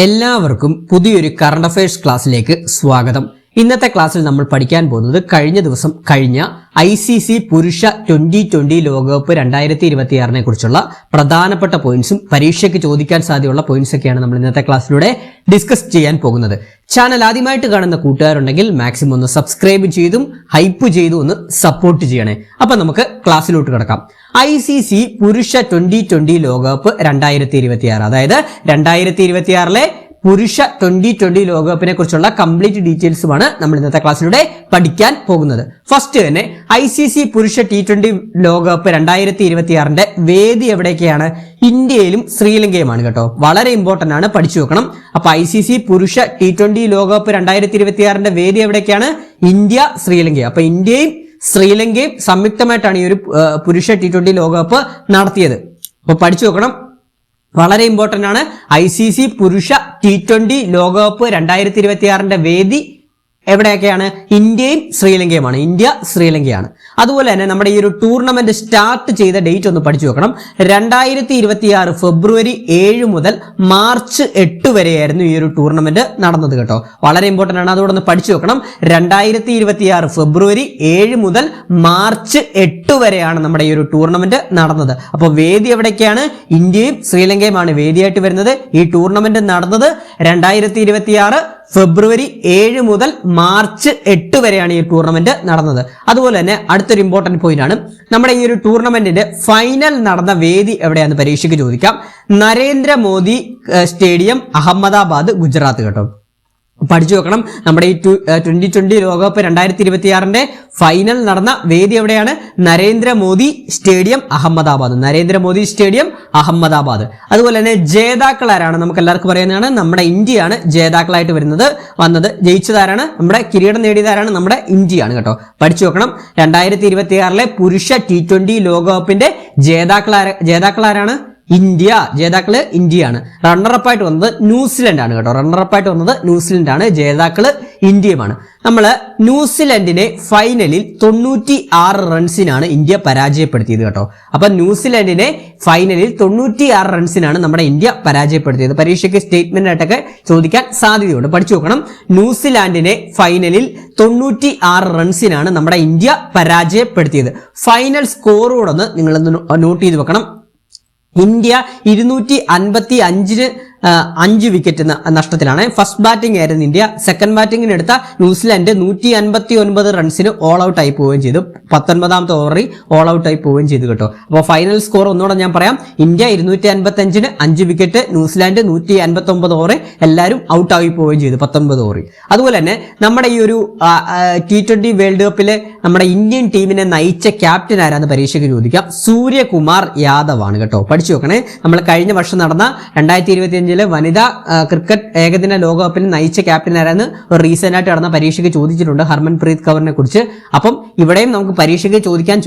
എല്ലാവർക്കും പുതിയൊരു current affairs ക്ലാസ്സിലേക്ക് സ്വാഗതം. ഇന്നത്തെ ക്ലാസ്സിൽ നമ്മൾ പഠിക്കാൻ പോകുന്നത് കഴിഞ്ഞ ദിവസം കഴിഞ്ഞ ICC പുരുഷ 2020 ലോകകപ്പ് 2026 കുറിച്ചുള്ള പ്രധാനപ്പെട്ട പോയിന്റ്സും പരീക്ഷയ്ക്ക് ചോദിക്കാൻ സാധ്യതയുള്ള പോയിന്റ്സ് ഒക്കെയാണ് നമ്മൾ ഇന്നത്തെ ക്ലാസ്സിലൂടെ ഡിസ്കസ് ചെയ്യാൻ പോകുന്നത്. ചാനൽ ആദ്യമായിട്ട് കാണുന്ന കൂട്ടുകാരുണ്ടെങ്കിൽ മാക്സിമം ഒന്ന് സബ്സ്ക്രൈബ് ചെയ്തും ഹൈപ്പ് ചെയ്തും ഒന്ന് സപ്പോർട്ട് ചെയ്യണേ. അപ്പൊ നമുക്ക് ക്ലാസ്സിലോട്ട് കിടക്കാം. ICC പുരുഷ 2020 ലോകകപ്പ് 2026, അതായത് 2026 പുരുഷ 2020 ലോകകപ്പിനെ കുറിച്ചുള്ള കംപ്ലീറ്റ് ഡീറ്റെയിൽസുമാണ് നമ്മൾ ഇന്നത്തെ ക്ലാസ്സിലൂടെ പഠിക്കാൻ പോകുന്നത്. ഫസ്റ്റ് തന്നെ ICC പുരുഷ T20 ലോകകപ്പ് 2026 വേദി എവിടേക്കാണ്? ഇന്ത്യയിലും ശ്രീലങ്കയുമാണ് കേട്ടോ. വളരെ ഇമ്പോർട്ടന്റ് ആണ്, പഠിച്ചു വെക്കണം. അപ്പൊ ICC പുരുഷ T20 ലോകകപ്പ് 2026 വേദി എവിടേക്കാണ്? ഇന്ത്യ, ശ്രീലങ്ക. അപ്പൊ ഇന്ത്യയും ശ്രീലങ്കയും സംയുക്തമായിട്ടാണ് ഈ ഒരു പുരുഷ T20 ലോകകപ്പ് നടത്തിയത്. അപ്പൊ പഠിച്ചു വെക്കണം, വളരെ ഇമ്പോർട്ടന്റ് ആണ്. ICC പുരുഷ T20 ലോകകപ്പ് 2026 വേദി എവിടെയൊക്കെയാണ്? ഇന്ത്യയും ശ്രീലങ്കയുമാണ്. ഇന്ത്യ, ശ്രീലങ്കയാണ്. അതുപോലെ തന്നെ നമ്മുടെ ഈ ഒരു ടൂർണമെന്റ് സ്റ്റാർട്ട് ചെയ്ത ഡേറ്റ് ഒന്ന് പഠിച്ചു വെക്കണം. 2026 ഫെബ്രുവരി 7 മുതൽ മാർച്ച് 8 വരെയായിരുന്നു ഈ ഒരു ടൂർണമെന്റ് നടന്നത് കേട്ടോ. വളരെ ഇമ്പോർട്ടന്റ് ആണ്, അതോടൊന്ന് പഠിച്ചു വെക്കണം. 2026 ഫെബ്രുവരി 7 മുതൽ മാർച്ച് 8 വരെയാണ് നമ്മുടെ ഈ ഒരു ടൂർണമെന്റ് നടന്നത്. അപ്പോൾ വേദി എവിടേക്കാണ്? ഇന്ത്യയും ശ്രീലങ്കയുമാണ് വേദിയായിട്ട് വരുന്നത്. ഈ ടൂർണമെന്റ് നടന്നത് 2026 ഫെബ്രുവരി 7 മുതൽ മാർച്ച് 8 വരെയാണ് ഈ ടൂർണമെന്റ് നടന്നത്. അതുപോലെ തന്നെ അടുത്തൊരു ഇമ്പോർട്ടന്റ് പോയിന്റ് ആണ്, നമ്മുടെ ഈ ഒരു ടൂർണമെന്റിന്റെ ഫൈനൽ നടന്ന വേദി എവിടെയാണെന്ന് പരീക്ഷയ്ക്ക് ചോദിക്കാം. നരേന്ദ്രമോദി സ്റ്റേഡിയം, അഹമ്മദാബാദ്, ഗുജറാത്ത് കേട്ടോ. പഠിച്ചു വെക്കണം. നമ്മുടെ ഈ 2020 ലോകകപ്പ് 2026 ഫൈനൽ നടന്ന വേദി എവിടെയാണ്? നരേന്ദ്രമോദി സ്റ്റേഡിയം, അഹമ്മദാബാദ്. നരേന്ദ്രമോദി സ്റ്റേഡിയം, അഹമ്മദാബാദ്. അതുപോലെ തന്നെ ജേതാക്കൾ ആരാണ്? നമുക്ക് എല്ലാവർക്കും പറയുന്നതാണ്, നമ്മുടെ ഇന്ത്യയാണ് ജേതാക്കളായിട്ട് വന്നത്. ജയിച്ചതാരാണ്? നമ്മുടെ കിരീടം നേടിയതാരാണ്? നമ്മുടെ ഇന്ത്യയാണ് കേട്ടോ. പഠിച്ചു വെക്കണം. 2026 പുരുഷ T20 ലോകകപ്പിന്റെ ജേതാക്കൾ ആരാണ്? ഇന്ത്യ. ജേതാക്കള് ഇന്ത്യയാണ്. റണ്ണറപ്പായിട്ട് വന്നത് ന്യൂസിലൻഡ് ആണ് കേട്ടോ. റണ്ണറപ്പായിട്ട് വന്നത് ന്യൂസിലൻഡ് ആണ്. ജേതാക്കള് ഇന്ത്യയുമാണ്. നമ്മള് ന്യൂസിലൻഡിനെ ഫൈനലിൽ 96 റൺസിനാണ് ഇന്ത്യ പരാജയപ്പെടുത്തിയത് കേട്ടോ. അപ്പൊ ന്യൂസിലൻഡിനെ ഫൈനലിൽ 96 റൺസിനാണ് നമ്മുടെ ഇന്ത്യ പരാജയപ്പെടുത്തിയത്. പരീക്ഷയ്ക്ക് സ്റ്റേറ്റ്മെന്റ് ആയിട്ടൊക്കെ ചോദിക്കാൻ സാധ്യതയുണ്ട്, പഠിച്ചു നോക്കണം. ന്യൂസിലാൻഡിനെ ഫൈനലിൽ 96 റൺസിനാണ് നമ്മുടെ ഇന്ത്യ പരാജയപ്പെടുത്തിയത്. ഫൈനൽ സ്കോറോടൊന്ന് നിങ്ങളൊന്ന് നോട്ട് ചെയ്ത് വെക്കണം. ഇന്ത്യ 255 5 വിക്കറ്റ് നഷ്ടത്തിലാണ്. ഫസ്റ്റ് ബാറ്റിംഗ് ആയിരുന്നു ഇന്ത്യ. സെക്കൻഡ് ബാറ്റിംഗിന് എടുത്ത ന്യൂസിലാൻഡ് 159 റൺസിന് ഓൾ ഔട്ട് ആയി പോവുകയും ചെയ്തു. 19ാമത്തെ ഓവറിൽ ഓൾ ഔട്ട് ആയി പോവുകയും ചെയ്തു കേട്ടോ. അപ്പോൾ ഫൈനൽ സ്കോർ ഒന്നുകൂടെ ഞാൻ പറയാം. ഇന്ത്യ 255 5 വിക്കറ്റ്, ന്യൂസിലാൻഡ് 159 ഓവറിൽ എല്ലാവരും ഔട്ട് ആയി പോവുകയും ചെയ്തു 19 ഓവറിൽ. അതുപോലെ തന്നെ നമ്മുടെ ഈ ഒരു T20 വേൾഡ് കപ്പിലെ നമ്മുടെ ഇന്ത്യൻ ടീമിനെ നയിച്ച ക്യാപ്റ്റൻ ആരാന്ന് പരീക്ഷയ്ക്ക് ചോദിക്കാം. സൂര്യകുമാർ യാദവ് ആണ് കേട്ടോ. പഠിച്ചു നോക്കണേ. നമ്മൾ കഴിഞ്ഞ വർഷം നടന്ന 2025 വനിതാ ക്രിക്കറ്റ് ഏകദിന ലോകകപ്പിൽ നയിച്ച ക്യാപ്റ്റൻ ആരാന്ന് റീസെന്റ് ആയിട്ട് നടന്ന പരീക്ഷയ്ക്ക് ചോദിച്ചിട്ടുണ്ട്, ഹർമൻപ്രീത് കൗറിനെ കുറിച്ച്. അപ്പം ഇവിടെയും നമുക്ക് പരീക്ഷയ്ക്ക് ചോദിക്കാൻ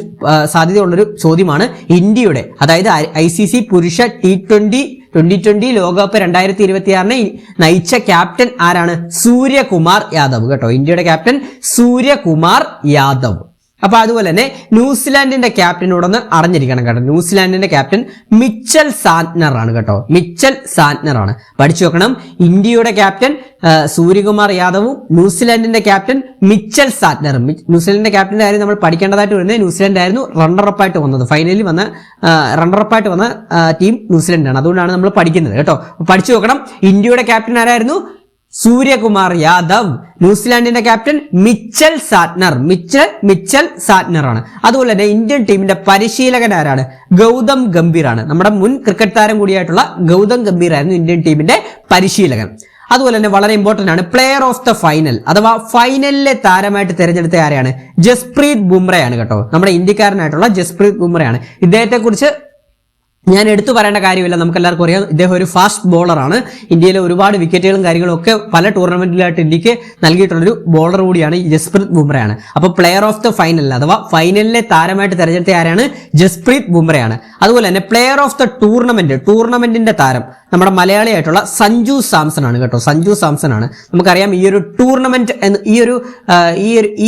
സാധ്യതയുള്ളൊരു ചോദ്യമാണ്. ഇന്ത്യയുടെ, അതായത് ICC പുരുഷ T20 ലോകകപ്പ് 2026 നയിച്ച ക്യാപ്റ്റൻ ആരാണ്? സൂര്യകുമാർ യാദവ് കേട്ടോ. ഇന്ത്യയുടെ ക്യാപ്റ്റൻ സൂര്യകുമാർ യാദവ്. അപ്പൊ അതുപോലെ തന്നെ ന്യൂസിലാൻഡിന്റെ ക്യാപ്റ്റനോടൊന്ന് അറിഞ്ഞിരിക്കണം കേട്ടോ. ന്യൂസിലാൻഡിന്റെ ക്യാപ്റ്റൻ മിച്ചൽ സാന്റ്നർ ആണ് കേട്ടോ. മിച്ചൽ സാന്റ്നർ ആണ്, പഠിച്ചു വെക്കണം. ഇന്ത്യയുടെ ക്യാപ്റ്റൻ സൂര്യകുമാർ യാദവും ന്യൂസിലാൻഡിന്റെ ക്യാപ്റ്റൻ മിച്ചൽ സാന്റ്നറും. ന്യൂസിലാൻഡിന്റെ ക്യാപ്റ്റന്റെ കാര്യം നമ്മൾ പഠിക്കേണ്ടതായിട്ട് വരുന്നത്, ന്യൂസിലാൻഡ് ആയിരുന്നു റണ്ണറപ്പായിട്ട് വന്നത്. ഫൈനലിൽ വന്ന റണ്ണറപ്പായിട്ട് വന്ന ടീം ന്യൂസിലാൻഡാണ്. അതുകൊണ്ടാണ് നമ്മൾ പഠിക്കുന്നത് കേട്ടോ. പഠിച്ചു വെക്കണം. ഇന്ത്യയുടെ ക്യാപ്റ്റൻ ആരായിരുന്നു? സൂര്യകുമാർ യാദവ്. ന്യൂസിലാൻഡിന്റെ captain Mitchell Santner. Mitchell Santner ആണ്. അതുപോലെ തന്നെ ഇന്ത്യൻ ടീമിന്റെ പരിശീലകൻ ആരാണ്? ഗൗതം ഗംഭീർ ആണ്. നമ്മുടെ മുൻ ക്രിക്കറ്റ് താരം കൂടിയായിട്ടുള്ള ഗൗതം ഗംഭീർ ആയിരുന്നു ഇന്ത്യൻ ടീമിന്റെ പരിശീലകൻ. അതുപോലെ തന്നെ വളരെ ഇമ്പോർട്ടന്റ് ആണ്, പ്ലെയർ ഓഫ് ദ ഫൈനൽ അഥവാ ഫൈനലിലെ താരമായിട്ട് തിരഞ്ഞെടുത്ത ആരെയാണ്? ജസ്പ്രീത് ബുംറയാണ് കേട്ടോ. നമ്മുടെ ഇന്ത്യക്കാരനായിട്ടുള്ള ജസ്പ്രീത് ബുംറയാണ്. ഇദ്ദേഹത്തെ കുറിച്ച് ഞാൻ എടുത്തു പറയേണ്ട കാര്യമില്ല, നമുക്ക് എല്ലാവർക്കും അറിയാം. ഇദ്ദേഹം ഒരു ഫാസ്റ്റ് ബോളറാണ്. ഇന്ത്യയിലെ ഒരുപാട് വിക്കറ്റുകളും കാര്യങ്ങളും ഒക്കെ പല ടൂർണമെന്റിലായിട്ട് ഇന്ത്യക്ക് നൽകിയിട്ടുള്ളൊരു ബോളർ കൂടിയാണ് ജസ്പ്രീത് ബുംറയാണ്. അപ്പൊ പ്ലെയർ ഓഫ് ദ ഫൈനൽ അഥവാ ഫൈനലിലെ താരമായിട്ട് തെരഞ്ഞെടുത്ത ആരാണ്? ജസ്പ്രീത് ബുംറയാണ്. അതുപോലെ തന്നെ പ്ലെയർ ഓഫ് ദ ടൂർണമെന്റിന്റെ താരം നമ്മുടെ മലയാളിയായിട്ടുള്ള സഞ്ജു സാംസൺ ആണ് കേട്ടോ. സഞ്ജു സാംസൺ ആണ്. നമുക്കറിയാം ഈ ഒരു ടൂർണമെന്റ്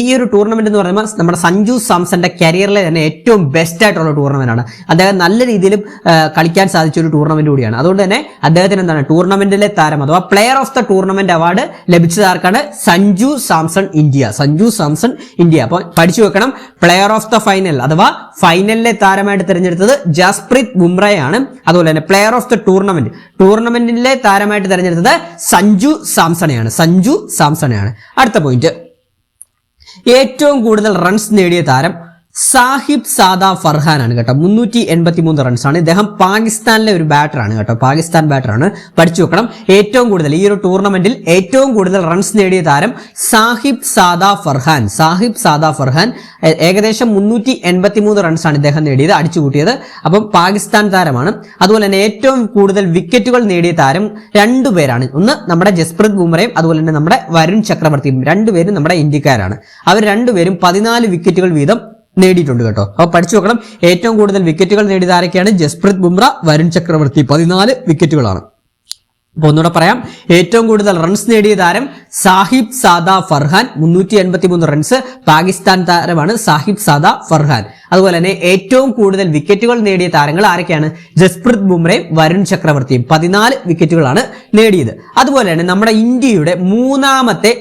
ഈ ഒരു ടൂർണമെന്റ് എന്ന് പറയുമ്പോൾ നമ്മുടെ സഞ്ജു സാംസന്റെ കരിയറിലെ തന്നെ ഏറ്റവും ബെസ്റ്റ് ആയിട്ടുള്ള ടൂർണമെന്റ് ആണ്. അദ്ദേഹം നല്ല രീതിയിൽ കളിക്കാൻ സാധിച്ച ഒരു ടൂർണമെന്റ് കൂടിയാണ്. അതുകൊണ്ട് തന്നെ അദ്ദേഹത്തിന് എന്താണ് ടൂർണമെന്റിലെ താരം അഥവാ player of the tournament award ലഭിച്ചത് ആർക്കാണ്? സഞ്ജു സാംസൺ ഇന്ത്യ. സഞ്ജു സാംസൺ ഇന്ത്യ. അപ്പോൾ പഠിച്ചു വെക്കണം, പ്ലെയർ ഓഫ് ദ ഫൈനൽ അഥവാ ഫൈനലിലെ താരമായിട്ട് തിരഞ്ഞെടുത്തത് ജസ്പ്രീത് ബുംറയാണ്. അതുപോലെ തന്നെ പ്ലെയർ ഓഫ് ദ ടൂർണമെന്റിലെ താരമായിട്ട് തിരഞ്ഞെടുത്തത് സഞ്ജു സാംസണെയാണ്. അടുത്ത പോയിന്റ്, ഏറ്റവും കൂടുതൽ റൺസ് നേടിയ താരം സാഹിബ് സാദ ഫർഹാൻ ആണ് കേട്ടോ. 383 റൺസാണ്. ഇദ്ദേഹം പാകിസ്ഥാനിലെ ഒരു ബാറ്ററാണ് കേട്ടോ. പാകിസ്ഥാൻ ബാറ്ററാണ്. പഠിച്ചു വെക്കണം, ഏറ്റവും കൂടുതൽ ഈ ഒരു ടൂർണമെന്റിൽ ഏറ്റവും കൂടുതൽ റൺസ് നേടിയ താരം സാഹിബ് സാദ ഫർഹാൻ. ഏകദേശം 383 റൺസാണ് ഇദ്ദേഹം നേടിയത്, അടിച്ചുകൂട്ടിയത്. അപ്പം പാകിസ്ഥാൻ താരമാണ്. അതുപോലെ തന്നെ ഏറ്റവും കൂടുതൽ വിക്കറ്റുകൾ നേടിയ താരം രണ്ടുപേരാണ്. ഒന്ന് നമ്മുടെ ജസ്പ്രീത് ബുംറയും അതുപോലെ തന്നെ നമ്മുടെ വരുൺ ചക്രവർത്തിയും. രണ്ടുപേരും നമ്മുടെ ഇന്ത്യക്കാരാണ്. അവർ രണ്ടുപേരും 14 വിക്കറ്റുകൾ വീതം നേടിയിട്ടുണ്ട് കേട്ടോ. അപ്പൊ പഠിച്ചു നോക്കണം, ഏറ്റവും കൂടുതൽ വിക്കറ്റുകൾ നേടിയത് ആരൊക്കെയാണ്? ജസ്പ്രീത് ബുംറ, വരുൺ ചക്രവർത്തി 14 വിക്കറ്റുകളാണ്. അപ്പൊ ഒന്നുകൂടെ പറയാം, ഏറ്റവും കൂടുതൽ റൺസ് നേടിയ താരം സാഹിബ് സാദ ഫർഹാൻ, 383 റൺസ്. പാകിസ്ഥാൻ താരമാണ് സാഹിബ് സാദ ഫർഹാൻ. അതുപോലെ തന്നെ ഏറ്റവും കൂടുതൽ വിക്കറ്റുകൾ നേടിയ താരങ്ങൾ ആരൊക്കെയാണ്? ജസ്പ്രീത് ബുംറയും വരുൺ ചക്രവർത്തിയും 14 വിക്കറ്റുകളാണ് നേടിയത്. അതുപോലെ തന്നെ നമ്മുടെ ഇന്ത്യയുടെ മൂന്നാമത്തെ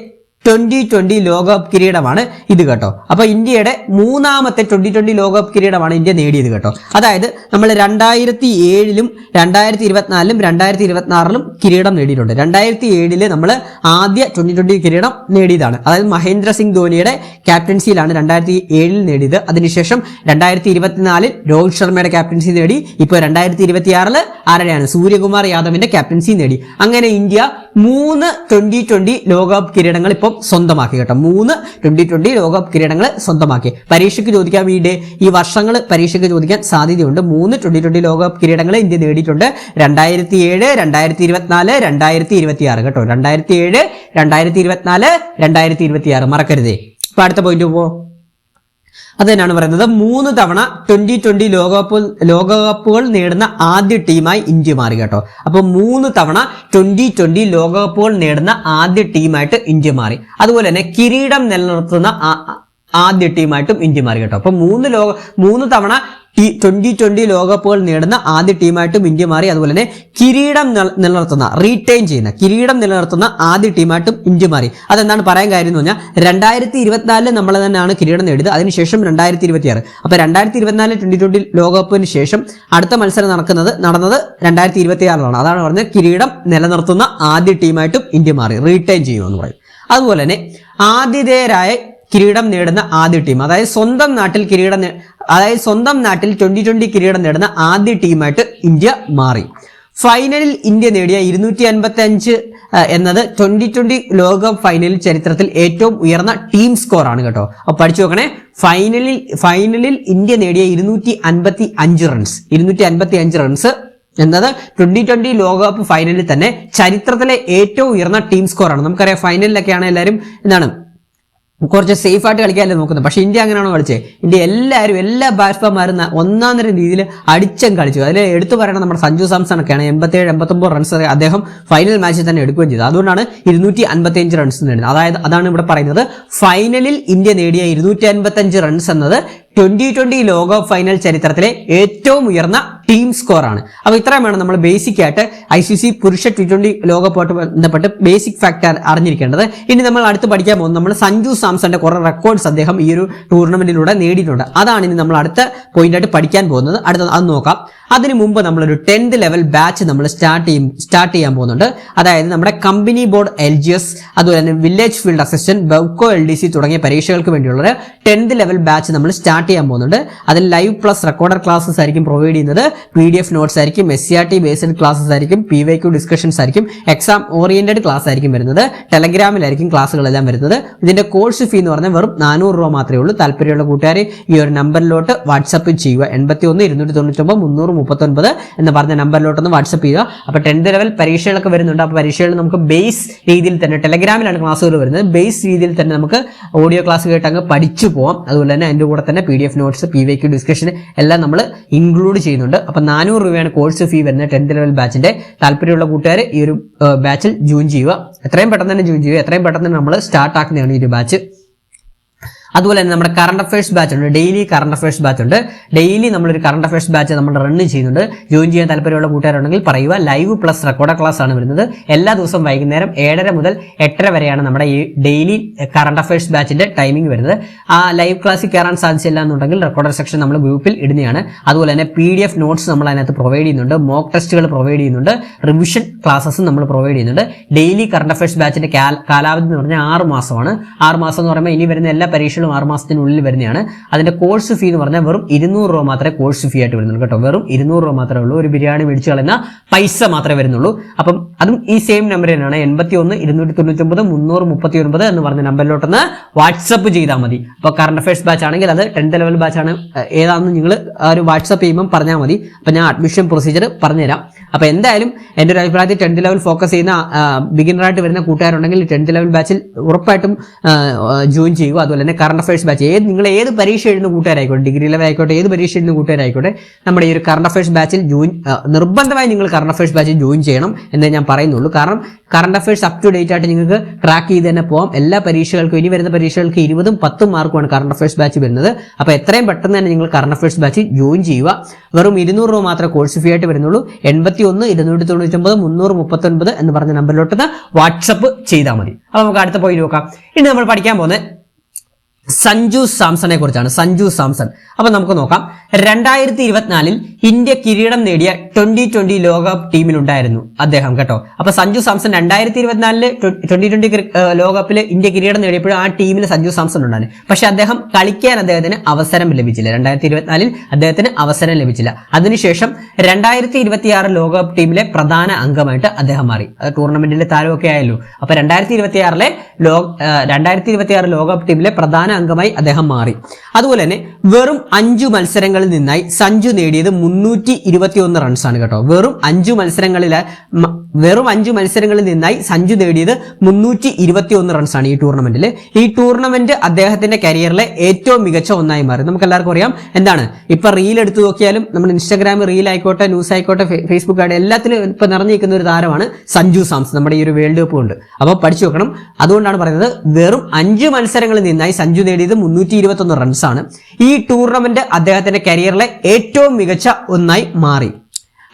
2020 ലോകകപ്പ് കിരീടമാണ് ഇത് കേട്ടോ. അപ്പൊ ഇന്ത്യയുടെ മൂന്നാമത്തെ 2020 ലോകകപ്പ് കിരീടമാണ് ഇന്ത്യ നേടിയത് കേട്ടോ. അതായത് നമ്മൾ 2007-ലും 2024-ലും 2026-ലും കിരീടം നേടിയിട്ടുണ്ട്. 2007-ല് നമ്മൾ ആദ്യ 2020 കിരീടം നേടിയതാണ്. അതായത് മഹേന്ദ്ര സിംഗ് ധോണിയുടെ ക്യാപ്റ്റൻസിയിലാണ് 2007-ൽ നേടിയത്. അതിനുശേഷം 2024-ൽ രോഹിത് ശർമ്മയുടെ ക്യാപ്റ്റൻസി നേടി. ഇപ്പോൾ 2026-ല് ആരുടെയാണ്? സൂര്യകുമാർ യാദവിന്റെ ക്യാപ്റ്റൻസി നേടി. അങ്ങനെ ഇന്ത്യ 3 2020 ലോകകപ്പ് കിരീടങ്ങൾ ഇപ്പോൾ സ്വന്തമാക്കി കേട്ടോ. 3 2020 ലോകകപ്പ് കിരീടങ്ങൾ സ്വന്തമാക്കി. പരീക്ഷയ്ക്ക് ചോദിക്കാൻ ഈ വർഷങ്ങൾ പരീക്ഷയ്ക്ക് ചോദിക്കാൻ സാധ്യതയുണ്ട്. 3 2020 ലോകകപ്പ് കിരീടങ്ങൾ ഇന്ത്യ നേടിയിട്ടുണ്ട്. 2007, 2024, 2026 കേട്ടോ. 2007, 2024, 2026 മറക്കരുതേ. ഇപ്പൊ അടുത്ത പോയിന്റ് പോ. അത് തന്നെയാണ് പറയുന്നത്, 3 തവണ 2020 ലോകകപ്പുകൾ നേടുന്ന ആദ്യ ടീമായി ഇന്ത്യ മാറി കേട്ടോ. അപ്പൊ 3 തവണ 2020 ലോകകപ്പുകൾ നേടുന്ന ആദ്യ ടീമായിട്ട് ഇന്ത്യ മാറി. അതുപോലെ തന്നെ കിരീടം നിലനിർത്തുന്ന ആദ്യ ടീമായിട്ടും ഇന്ത്യ മാറി കേട്ടോ. അപ്പൊ 3 തവണ 2020 ലോകകപ്പുകൾ നേടുന്ന ആദ്യ ടീമായിട്ടും ഇന്ത്യ മാറി. അതുപോലെ തന്നെ കിരീടം നിലനിർത്തുന്ന ആദ്യ ടീമായിട്ടും ഇന്ത്യ മാറി. അതെന്താണ് പറയാൻ കാര്യം എന്ന് പറഞ്ഞാൽ 2024 നമ്മൾ തന്നെയാണ് കിരീടം നേടിയത്. അതിനുശേഷം 2026. അപ്പൊ 2024 2020 ലോകകപ്പിന് ശേഷം അടുത്ത മത്സരം നടന്നത് 2026-ലാണ്. അതാണ് പറഞ്ഞത് കിരീടം നിലനിർത്തുന്ന ആദ്യ ടീമായിട്ടും ഇന്ത്യ മാറി, റീറ്റെയിൻ ചെയ്യുമെന്ന് പറയും. അതുപോലെ തന്നെ ആതിഥേയരായ കിരീടം നേടുന്ന ആദ്യ ടീം, അതായത് സ്വന്തം നാട്ടിൽ 2020 കിരീടം നേടുന്ന ആദ്യ ടീമായിട്ട് ഇന്ത്യ മാറി. ഫൈനലിൽ ഇന്ത്യ നേടിയ 255 എന്നത് 2020 ലോകകപ്പ് ഫൈനലിൽ ചരിത്രത്തിൽ ഏറ്റവും ഉയർന്ന ടീം സ്കോർ ആണ് കേട്ടോ. അപ്പൊ പഠിച്ചു നോക്കണേ, ഫൈനലിൽ ഇന്ത്യ നേടിയ 255 റൺസ് എന്നത് 2020 ലോകകപ്പ് ഫൈനലിൽ തന്നെ ചരിത്രത്തിലെ ഏറ്റവും ഉയർന്ന ടീം സ്കോർ ആണ്. നമുക്കറിയാം ഫൈനലിലൊക്കെയാണ് എല്ലാവരും കുറച്ച് സേഫ് ആയിട്ട് കളിക്കാനല്ലേ നോക്കുന്നത്. പക്ഷെ ഇന്ത്യ അങ്ങനെയാണോ കളിച്ചത്? ഇന്ത്യ എല്ലാ ബാറ്റ്സ്മാൻമാരും ഒന്നാം തരം രീതിയിൽ അടിച്ചും കളിച്ചു. അതിൽ എടുത്തു പറയണം നമ്മുടെ സഞ്ജു സാംസൺ ഒക്കെയാണ് 87-89 റൺസ് അദ്ദേഹം ഫൈനൽ മാച്ചിൽ തന്നെ എടുക്കുകയും ചെയ്തത്. അതുകൊണ്ടാണ് 255 റൺസ് നേടുന്നത്. അതാണ് ഇവിടെ പറയുന്നത്, ഫൈനലിൽ ഇന്ത്യ നേടിയ 255 റൺസ് എന്നത് 2020 ലോകകപ്പ് ഫൈനൽ ചരിത്രത്തിലെ ഏറ്റവും ഉയർന്ന ടീം സ്കോർ ആണ്. അപ്പൊ ഇത്രയും വേണം നമ്മൾ ബേസിക് ആയിട്ട് ICC പുരുഷ T20 ലോകകപ്പുമായിട്ട് ബന്ധപ്പെട്ട് ബേസിക് ഫാക്ടർ അറിഞ്ഞിരിക്കേണ്ടത്. ഇനി നമ്മൾ അടുത്ത് പഠിക്കാൻ പോകുന്നത് നമ്മൾ സഞ്ജു സാംസന്റെ കുറെ റെക്കോർഡ്സ് അദ്ദേഹം ഈ ഒരു ടൂർണമെന്റിലൂടെ നേടിയിട്ടുണ്ട്. അതാണ് ഇനി നമ്മൾ അടുത്ത പോയിന്റ് ആയിട്ട് പഠിക്കാൻ പോകുന്നത്. അത് നോക്കാം. അതിനു മുമ്പ് നമ്മളൊരു 10th ലെവൽ ബാച്ച് നമ്മൾ സ്റ്റാർട്ട് ചെയ്യാൻ പോകുന്നുണ്ട്. അതായത് നമ്മുടെ കമ്പനി ബോർഡ് LGS, അതുപോലെ തന്നെ village field assistant, Bevco LDC തുടങ്ങിയ പരീക്ഷകൾക്ക് വേണ്ടിയുള്ള 10th ലെവൽ ബാച്ച് നമ്മൾ സ്റ്റാർട്ട് ചെയ്യാൻ പോകുന്നുണ്ട്. അതിൽ ലൈവ് പ്ലസ് റെക്കോർഡർ ക്ലാസ്സസ് ആയിരിക്കും പ്രൊവൈഡ് ചെയ്യുന്നത്. PDF നോട്ട്സ് ആയിരിക്കും, SCRT ബേസ്ഡ് ക്ലാസ്സസ് ആയിരിക്കും, PYQ ഡിസ്കഷൻസ് ആയിരിക്കും, എക്സാം ഓറിയന്റഡ് ക്ലാസ് ആയിരിക്കും വരുന്നത്. ടെലഗ്രാമിലായിരിക്കും ക്ലാസ്സുകളെല്ലാം വരുന്നത്. ഇതിന്റെ കോഴ്സ് ഫീ എന്ന് പറഞ്ഞാൽ വെറും 400 രൂപ മാത്രമേ ഉള്ളൂ. താല്പര്യമുള്ള കൂട്ടുകാർ ഈ ഒരു നമ്പറിലോട്ട് വാട്സപ്പ് ചെയ്യുക. 81-299-39 എന്ന് പറഞ്ഞ നമ്പറിലോട്ടൊന്ന് വാട്സപ്പ് ചെയ്യുക. അപ്പൊ 10th ലെവൽ പരീക്ഷകളൊക്കെ വരുന്നുണ്ട്. അപ്പൊ പരീക്ഷകൾ നമുക്ക് ബേസ് രീതിയിൽ തന്നെ ടെലഗ്രാമിലാണ് ക്ലാസ്സുകൾ വരുന്നത്. ബേസ് രീതിയിൽ തന്നെ നമുക്ക് ഓഡിയോ ക്ലാസ് കേട്ട് അങ്ങ് പഠിച്ചു പോകാം. അതുപോലെ തന്നെ അതിന്റെ കൂടെ തന്നെ PDF നോട്ട്സ്, PYQ ഡിസ്കഷൻ എല്ലാം നമ്മൾ ഇൻക്ലൂഡ് ചെയ്യുന്നുണ്ട്. അപ്പോൾ 400 രൂപയാണ് കോഴ്സ് ഫീ വരുന്നത് 10th ലെവൽ ബാച്ചിന്റെ. താല്പര്യമുള്ള കൂട്ടുകാർ ഈ ഒരു ബാച്ചിൽ ജോയിൻ ചെയ്യുക. എത്രയും പെട്ടെന്ന് തന്നെ ജോയിൻ ചെയ്യുക. എത്രയും പെട്ടെന്ന് നമ്മൾ സ്റ്റാർട്ട് ആക്കുന്നതാണ് ഈ ഒരു ബാച്ച്. അതുപോലെ തന്നെ നമ്മുടെ കറണ്ട് അഫയേഴ്സ് ബാച്ച് ഉണ്ട്, ഡെയിലി കറണ്ട് അഫയേഴ്സ് ബാച്ച് ഉണ്ട്. ഡെയിലി നമ്മളൊരു കറണ്ട് അഫയേഴ്സ് ബാച്ച് നമ്മൾ റൺ ചെയ്യുന്നുണ്ട്. ജോയിൻ ചെയ്യാൻ താല്പര്യമുള്ള കൂട്ടുകാരുണ്ടെങ്കിൽ പറയുക. ലൈവ് പ്ലസ് റെക്കോർഡ് ക്ലാസ് ആണ് വരുന്നത്. എല്ലാ ദിവസവും വൈകുന്നേരം 7:30 മുതൽ 8:30 വരെയാണ് നമ്മുടെ ഈ ഡെയിലി കറണ്ട് അഫയേഴ്സ് ബാച്ചിന്റെ ടൈമിംഗ് വരുന്നത്. ആ ലൈവ് ക്ലാസ്സിൽ കയറാൻ സാധിച്ചില്ല എന്നുണ്ടെങ്കിൽ റെക്കോർഡർ സെക്ഷൻ നമ്മൾ ഗ്രൂപ്പിൽ ഇടുന്നതാണ്. അതുപോലെ തന്നെ PDF നോട്ട്സ് നമ്മൾ അതിനകത്ത് പ്രൊവൈഡ് ചെയ്യുന്നുണ്ട്, മോക്ക് ടെസ്റ്റുകൾ പ്രൊവൈഡ് ചെയ്യുന്നുണ്ട്, റിവിഷൻ ക്ലാസ്സസും നമ്മൾ പ്രൊവൈഡ് ചെയ്യുന്നുണ്ട്. ഡെയിലി കറണ്ട് അഫയേഴ്സ് ബാച്ചിന്റെ കാലാവധി എന്ന് പറഞ്ഞാൽ 6 മാസമാണ്. 6 മാസം എന്ന് പറയുമ്പോൾ ഇനി വരുന്ന എല്ലാ പരീക്ഷകളും 6 മാസത്തിനുള്ളിൽ വരുന്നതാണ്. അതിന്റെ കോഴ്സ് ഫീ എന്ന് പറഞ്ഞാൽ വെറും 200 രൂപ മാത്രമേ കോഴ്സ് ഫീ ആയിട്ട് വരുന്നുള്ളൂ കേട്ടോ. വെറും 200 രൂപ മാത്രമേ ഉള്ളൂ. ഒരു ബിരിയാണി മേടിച്ചു കളയുന്ന പൈസ മാത്രമേ വരുന്നുള്ളൂ. അപ്പം അതും ഈ സെയിം നമ്പർ തന്നെയാണ്, 81 299 339 എന്ന് പറഞ്ഞ നമ്പറിലോട്ടൊന്ന് വാട്സപ്പ് ചെയ്താൽ മതി. അപ്പോൾ കറണ്ട് അഫയേഴ്സ് ബാച്ച് ആണെങ്കിൽ അത് 10th ലെവൽ ബാച്ച് ആണ് ഏതാണെന്ന് നിങ്ങൾ ഒരു വാട്സപ്പ് ചെയ്യുമ്പോൾ പറഞ്ഞാൽ മതി. അപ്പം ഞാൻ അഡ്മിഷൻ പ്രൊസീജിയർ പറഞ്ഞുതരാം. അപ്പോൾ എന്തായാലും എൻ്റെ ഒരു അഭിപ്രായത്തിൽ 10th ലെവൽ ഫോക്കസ് ചെയ്യുന്ന ബിഗിനറായിട്ട് വരുന്ന കൂട്ടുകാരുണ്ടെങ്കിൽ 10th ലെവൽ ബാച്ചിൽ ഉറപ്പായിട്ടും ജോയിൻ ചെയ്യുക. അതുപോലെ തന്നെ കറണ്ട് അഫയേഴ്സ് ബാച്ച് നിങ്ങൾ ഏത് പരീക്ഷ എഴുതുന്ന കൂട്ടുകാരായിക്കോട്ടെ, ഡിഗ്രി ലെവൽ ആയിക്കോട്ടെ, ഏത് പരീക്ഷ എഴുതുന്ന കൂട്ടുകാരായിക്കോട്ടെ, നമ്മുടെ ഈ ഒരു കറണ്ട് അഫയേഴ്സ് ബാച്ചിൽ നിർബന്ധമായി നിങ്ങൾ കറണ്ട് അഫയേഴ്സ് ബാച്ചിൽ ജോയിൻ ചെയ്യണം എന്നേ ഞാൻ പറയുന്നുള്ളൂ. കാരണം current affairs up to date ആയിട്ട് നിങ്ങൾക്ക് ട്രാക്ക് ചെയ്ത് തന്നെ പോകാം. എല്ലാ പരീക്ഷകൾക്കും ഇനി വരുന്ന പരീക്ഷകൾക്ക് 20ഉം 10ഉം മാർക്കുമാണ് കറണ്ട് അഫയേഴ്സ് ബാച്ച് വരുന്നത്. അപ്പോൾ എത്രയും പെട്ടെന്ന് തന്നെ നിങ്ങൾ കറണ്ട് അഫയേഴ്സ് ബാച്ചിൽ ജോയിൻ ചെയ്യുക. വെറും 200 രൂപ മാത്രമേ കോഴ്സ് ഫീ ആയിട്ട് വരുന്നുള്ളൂ. 81 299 339 എന്ന് പറഞ്ഞ നമ്പറിലോട്ട് വാട്സപ്പ് ചെയ്താൽ മതി. അപ്പോൾ നമുക്ക് അടുത്ത പോയി നോക്കാം. ഇനി നമ്മൾ പഠിക്കാൻ പോകുന്നത് സഞ്ജു സാംസണെ കുറിച്ചാണ്. സഞ്ജു സാംസൺ. അപ്പൊ നമുക്ക് നോക്കാം. 2024 ഇന്ത്യ കിരീടം നേടിയ 2020 ലോകകപ്പ് ടീമിലുണ്ടായിരുന്നു അദ്ദേഹം കേട്ടോ. അപ്പൊ സഞ്ജു സാംസൺ 2024 2020 ലോകകപ്പിൽ ഇന്ത്യ കിരീടം നേടിയപ്പോൾ ആ ടീമിൽ സഞ്ജു സാംസൺ ഉണ്ടായിരുന്നു. പക്ഷെ അദ്ദേഹം കളിക്കാൻ അദ്ദേഹത്തിന് അവസരം ലഭിച്ചില്ല. 2024 അദ്ദേഹത്തിന് അവസരം ലഭിച്ചില്ല. അതിനുശേഷം 2026 ലോകകപ്പ് ടീമിലെ പ്രധാന അംഗമായിട്ട് അദ്ദേഹം മാറി. അത് ടൂർണമെന്റിലെ താരമൊക്കെ ആയല്ലോ. അപ്പൊ 2026 ലോകകപ്പ് ടീമിലെ പ്രധാന അംഗമായി അദ്ദേഹം മാറി. അതുപോലെ തന്നെ വെറും 5 മത്സരങ്ങളിൽ നിന്നായി സഞ്ജു നേടിയത് 321 റൺസാണ് കേട്ടോ. വെറും 5 മത്സരങ്ങളിൽ നിന്നായി സഞ്ജു നേടിയത് 321 റൺസാണ് ഈ ടൂർണമെന്റിൽ. ഈ ടൂർണമെന്റ് അദ്ദേഹത്തിന്റെ കരിയറിലെ ഏറ്റവും മികച്ച ഒന്നായി മാറി. നമുക്ക് എല്ലാവർക്കും അറിയാം എന്താണ്. ഇപ്പൊ റീൽ എടുത്തു നോക്കിയാലും നമ്മൾ ഇൻസ്റ്റാഗ്രാം റീൽ ആയിക്കോട്ടെ, ന്യൂസ് ആയിക്കോട്ടെ, ഫേസ്ബുക്ക് ആയിട്ട് എല്ലാത്തിലും ഇപ്പൊ നിറഞ്ഞിരിക്കുന്ന ഒരു താരമാണ് സഞ്ജു സാംസൺ. നമ്മുടെ ഈ ഒരു വേൾഡ് കപ്പ് ഉണ്ട്. അപ്പോൾ പഠിച്ചു വെക്കണം. അതുകൊണ്ടാണ് പറയുന്നത് വെറും 5 മത്സരങ്ങളിൽ നിന്നായി സഞ്ജു നേടിയത് 321 റൺസാണ്. ഈ ടൂർണമെന്റ് അദ്ദേഹത്തിന്റെ കരിയറിലെ ഏറ്റവും മികച്ച ഒന്നായി മാറി.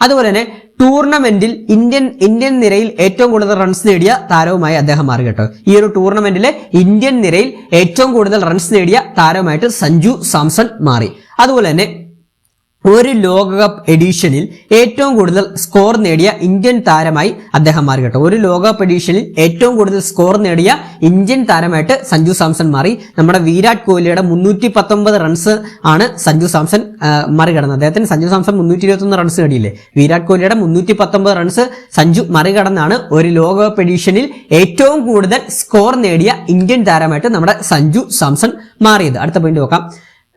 അതുപോലെ തന്നെ ടൂർണമെന്റിൽ ഇന്ത്യൻ നിരയിൽ ഏറ്റവും കൂടുതൽ റൺസ് നേടിയ താരവുമായി അദ്ദേഹം മാറി കേട്ടോ. ഈ ഒരു ടൂർണമെന്റിലെ ഇന്ത്യൻ നിരയിൽ ഏറ്റവും കൂടുതൽ റൺസ് നേടിയ താരവുമായിട്ട് സഞ്ജു സാംസൺ മാറി. അതുപോലെ തന്നെ ഒരു ലോകകപ്പ് എഡിഷനിൽ ഏറ്റവും കൂടുതൽ സ്കോർ നേടിയ ഇന്ത്യൻ താരമായി അദ്ദേഹം മാറി കേട്ടോ. ഒരു ലോകകപ്പ് എഡിഷനിൽ ഏറ്റവും കൂടുതൽ സ്കോർ നേടിയ ഇന്ത്യൻ താരമായിട്ട് സഞ്ജു സാംസൺ മാറി. നമ്മുടെ വിരാട് കോഹ്ലിയുടെ 319 റൺസ് ആണ് സഞ്ജു സാംസൺ മറികടന്നത്. അദ്ദേഹത്തിന് സഞ്ജു സാംസൺ 321 റൺസ് നേടിയില്ലേ. വിരാട് കോഹ്ലിയുടെ 319 റൺസ് സഞ്ജു മറികടന്നാണ് ഒരു ലോകകപ്പ് എഡിഷനിൽ ഏറ്റവും കൂടുതൽ സ്കോർ നേടിയ ഇന്ത്യൻ താരമായിട്ട് നമ്മുടെ സഞ്ജു സാംസൺ മാറിയത്. അടുത്ത പോയിന്റ് നോക്കാം.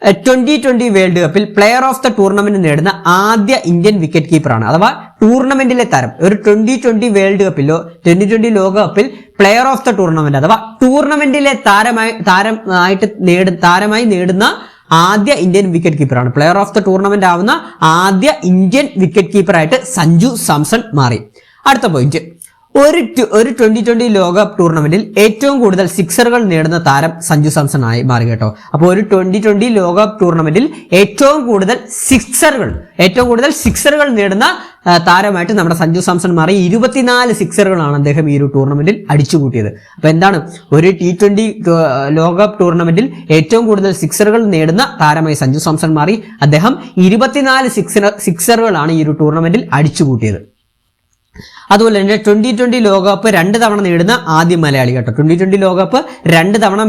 2020 വേൾഡ് കപ്പിൽ പ്ലെയർ ഓഫ് ദ ടൂർണമെന്റ് നേടുന്ന ആദ്യ ഇന്ത്യൻ വിക്കറ്റ് കീപ്പറാണ്. അഥവാ ടൂർണമെന്റിലെ താരം. ഒരു 2020 വേൾഡ് കപ്പിലോ 2020 ലോകകപ്പിൽ പ്ലെയർ ഓഫ് ദ ടൂർണമെന്റ് അഥവാ ടൂർണമെന്റിലെ താരമായി നേടുന്ന ആദ്യ ഇന്ത്യൻ വിക്കറ്റ് കീപ്പറാണ്. പ്ലെയർ ഓഫ് ദ ടൂർണമെന്റ് ആവുന്ന ആദ്യ ഇന്ത്യൻ വിക്കറ്റ് കീപ്പറായിട്ട് സഞ്ജു സാംസൺ മാറി. അടുത്ത പോയിന്റ്. ഒരു 2020 ലോകകപ്പ് ടൂർണമെന്റിൽ ഏറ്റവും കൂടുതൽ സിക്സറുകൾ നേടുന്ന താരം സഞ്ജു സാംസൺ ആയി മാറി കേട്ടോ. അപ്പോൾ ഒരു 2020 ലോകകപ്പ് ടൂർണമെന്റിൽ ഏറ്റവും കൂടുതൽ സിക്സറുകൾ നേടുന്ന താരമായിട്ട് നമ്മുടെ സഞ്ജു സാംസൺ മാറി. 24 സിക്സറുകളാണ് അദ്ദേഹം ഈ ഒരു ടൂർണമെന്റിൽ അടിച്ചുകൂട്ടിയത്. അപ്പൊ എന്താണ്, ഒരു T20 ലോകകപ്പ് ടൂർണമെന്റിൽ ഏറ്റവും കൂടുതൽ സിക്സറുകൾ നേടുന്ന താരമായി സഞ്ജു സാംസൺ മാറി. അദ്ദേഹം 24 സിക്സറുകളാണ് ഈ ഒരു ടൂർണമെന്റിൽ അടിച്ചുകൂട്ടിയത്. അതുപോലെ തന്നെ 2020 ലോകകപ്പ് 2 തവണ നേടുന്ന ആദ്യ മലയാളി കേട്ടോ. 2020 ലോകകപ്പ് 2 തവണ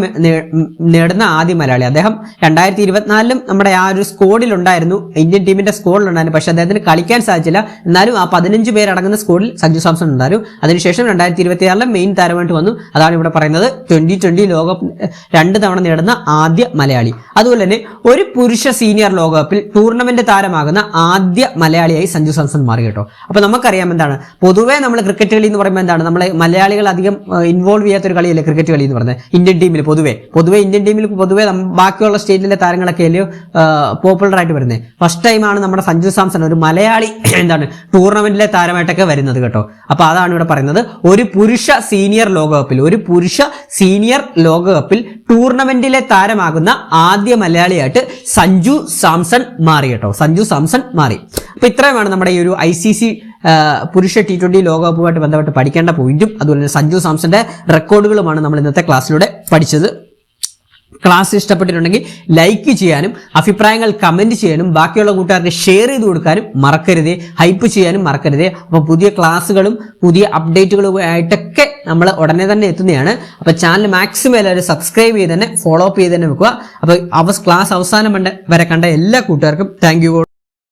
നേടുന്ന ആദ്യ മലയാളി. അദ്ദേഹം 2024 നമ്മുടെ ആ ഒരു സ്ക്വാഡിൽ ഉണ്ടായിരുന്നു, ഇന്ത്യൻ ടീമിന്റെ സ്ക്വാഡിൽ ഉണ്ടായിരുന്നു. പക്ഷെ അദ്ദേഹത്തിന് കളിക്കാൻ സാധിച്ചില്ല. എന്നാലും ആ 15 പേരടങ്ങുന്ന സ്ക്വാഡിൽ സഞ്ജു സാംസൺ ഉണ്ടായിരുന്നു. അതിനുശേഷം 2026 മെയിൻ താരമായിട്ട് വന്നു. അതാണ് ഇവിടെ പറയുന്നത് 2020 ലോകകപ്പ് 2 തവണ നേടുന്ന ആദ്യ മലയാളി. അതുപോലെ തന്നെ ഒരു പുരുഷ സീനിയർ ലോകകപ്പിൽ ടൂർണമെന്റ് താരമാകുന്ന ആദ്യ മലയാളിയായി സഞ്ജു സാംസൺ മാറി കേട്ടോ. അപ്പൊ നമുക്കറിയാം എന്താണ്, പൊതുവെ പൊതുവേ നമ്മൾ ക്രിക്കറ്റ് കളി എന്ന് പറയുമ്പോൾ എന്താണ്, നമ്മളെ മലയാളികൾ അധികം ഇൻവോൾവ് ചെയ്യാത്തൊരു കളിയല്ലേ ക്രിക്കറ്റ് കളി എന്ന് പറയുന്നത്. ഇന്ത്യൻ ടീമിൽ പൊതുവേ ഇന്ത്യൻ ടീമിൽ ബാക്കിയുള്ള സ്റ്റേറ്റിലെ താരങ്ങളൊക്കെ അല്ലയോ പോപ്പുലർ ആയിട്ട് വരുന്നത്. ഫസ്റ്റ് ടൈമാണ് നമ്മുടെ സഞ്ജു സാംസൺ ഒരു മലയാളി എന്താണ് ടൂർണമെന്റിലെ താരമായിട്ടൊക്കെ വരുന്നത് കേട്ടോ. അപ്പൊ അതാണ് ഇവിടെ പറയുന്നത്, ഒരു പുരുഷ സീനിയർ ലോകകപ്പിൽ ടൂർണമെന്റിലെ താരമാകുന്ന ആദ്യ മലയാളിയായിട്ട് സഞ്ജു സാംസൺ മാറി കേട്ടോ. സഞ്ജു സാംസൺ മാറി. അപ്പൊ ഇത്രയുമാണ് നമ്മുടെ ഈ ഒരു ICC പുരുഷ T20 ലോകകപ്പുമായിട്ട് ബന്ധപ്പെട്ട് പഠിക്കേണ്ട പോയിന്റും അതുപോലെ തന്നെ സഞ്ജു സാംസന്റെ റെക്കോർഡുകളുമാണ് നമ്മൾ ഇന്നത്തെ ക്ലാസ്സിലൂടെ പഠിച്ചത്. ക്ലാസ് ഇഷ്ടപ്പെട്ടിട്ടുണ്ടെങ്കിൽ ലൈക്ക് ചെയ്യാനും അഭിപ്രായങ്ങൾ കമന്റ് ചെയ്യാനും ബാക്കിയുള്ള കൂട്ടുകാർക്ക് ഷെയർ ചെയ്ത് കൊടുക്കാനും മറക്കരുതേ, ഹൈപ്പ് ചെയ്യാനും മറക്കരുതേ. അപ്പോൾ പുതിയ ക്ലാസ്സുകളും പുതിയ അപ്ഡേറ്റുകളും ആയിട്ടൊക്കെ നമ്മൾ ഉടനെ തന്നെ എത്തുന്നതാണ്. അപ്പോൾ ചാനൽ മാക്സിമം എല്ലാവരും സബ്സ്ക്രൈബ് ചെയ്ത് തന്നെ ഫോളോ അപ്പ് ചെയ്ത് തന്നെ വെക്കുക. അപ്പോൾ ക്ലാസ് അവസാനം വരെ കണ്ട എല്ലാ കൂട്ടുകാർക്കും താങ്ക് യു.